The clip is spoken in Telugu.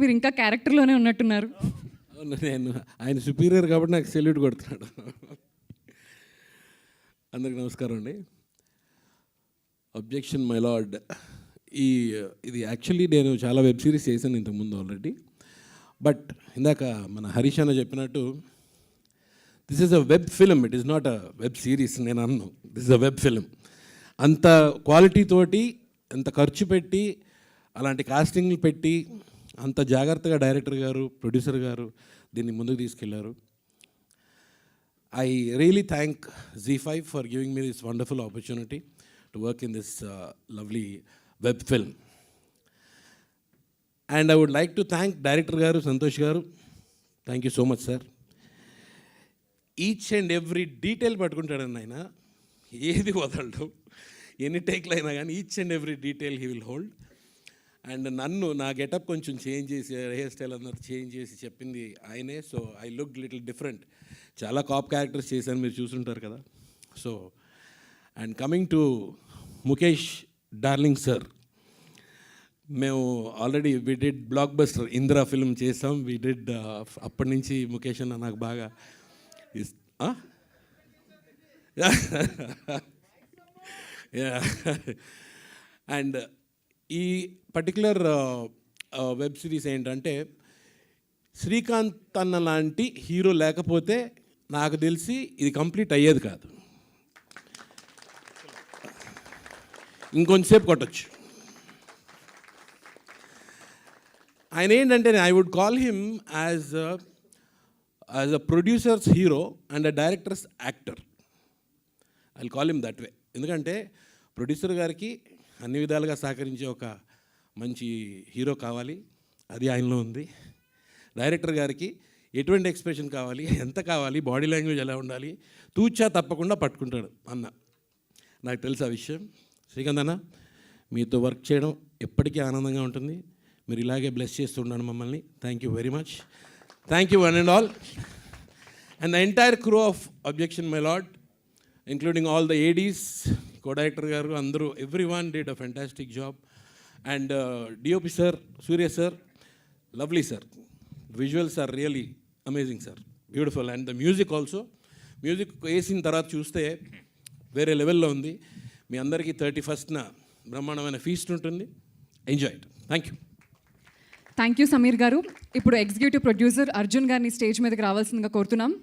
మీరు ఇంకా క్యారెక్టర్లోనే ఉన్నట్టున్నారు. నేను ఆయన సుపీరియర్ కాబట్టి నాకు సెల్యూట్ కొడుతున్నాడు. అందరికి నమస్కారం అండి. Objection my lord. ఇది యాక్చువల్లీ నేను చాలా వెబ్ సిరీస్ చేశాను ఇంతకుముందు ఆల్రెడీ. బట్ ఇందాక మన హరీష్ అన్న చెప్పినట్టు this is a web film, it is not a web series. నేను అన్ను this is a web film. అంత క్వాలిటీ తోటి, అంత ఖర్చు పెట్టి, అలాంటి కాస్టింగ్లు పెట్టి, అంత జాగ్రత్తగా డైరెక్టర్ గారు, ప్రొడ్యూసర్ గారు దీన్ని ముందుకు తీసుకెళ్లారు. I really thank ZEE5 for giving me this wonderful opportunity to work in this lovely web film. And I would like to thank Director Garu, Santosh Garu. Thank you so much, sir. Each and every detail పట్టుకుంటాడని ఆయన, ఏది వదలడు. ఎన్ని టేక్లు అయినా కానీ each and every detail he will hold. And నన్ను నా గెటప్ కొంచెం చేంజ్ చేసి, హెయిర్ స్టైల్ అందరూ చేంజ్ చేసి చెప్పింది ఆయనే. So I look little different. చాలా కాప్ క్యారెక్టర్స్ చేశాను, మీరు చూసుంటారు కదా. So and coming to Mukesh darling sir, మేము already we did blockbuster Indira film చేసాం. వి డిడ్ అప్పటి నుంచి ముఖేష్ అన్న నాకు బాగా అండ్ ఈ పర్టికులర్ వెబ్ సిరీస్ ఏంటంటే శ్రీకాంత్ అన్న లాంటి హీరో లేకపోతే నాకు తెలిసి ఇది కంప్లీట్ అయ్యేది కాదు. ఇంకొంచెంసేపు కొట్టచ్చు. ఆయన ఏంటంటే I would call him as a producers hero and a directors actor. I call him that way. ఎందుకంటే ప్రొడ్యూసర్ గారికి అన్ని విధాలుగా సహకరించే ఒక మంచి హీరో కావాలి, అది ఆయనలో ఉంది. డైరెక్టర్ గారికి ఎటువంటి ఎక్స్ప్రెషన్ కావాలి, ఎంత కావాలి, బాడీ లాంగ్వేజ్ ఎలా ఉండాలి, తూచా తప్పకుండా పట్టుకుంటాడు అన్న. నాకు తెలుసు ఆ విషయం. శ్రీకాంత్ అన్న, మీతో వర్క్ చేయడం ఎప్పటికీ ఆనందంగా ఉంటుంది. మీరు ఇలాగే బ్లెస్ చేస్తుండండి మమ్మల్ని. Thank you very much. Thank you one and all. And the entire crew of objection my lord, including all the ADs, co-director garu, andru, everyone did a fantastic job. And DOP sir, Surya sir, lovely sir. Visuals are really amazing sir, beautiful. And the music also, music వేసిన తర్వాత చూస్తే వేరే లెవెల్లో ఉంది. మీ అందరికీ 31st బ్రహ్మాండమైన ఫీస్ట్ ఉంటుంది. Enjoy it. Thank you. Thank you Sameer గారు. ఇప్పుడు ఎగ్జిక్యూటివ్ ప్రొడ్యూసర్ అర్జున్ గారిని స్టేజ్ మీదకి రావాల్సిందిగా కోరుతున్నాం.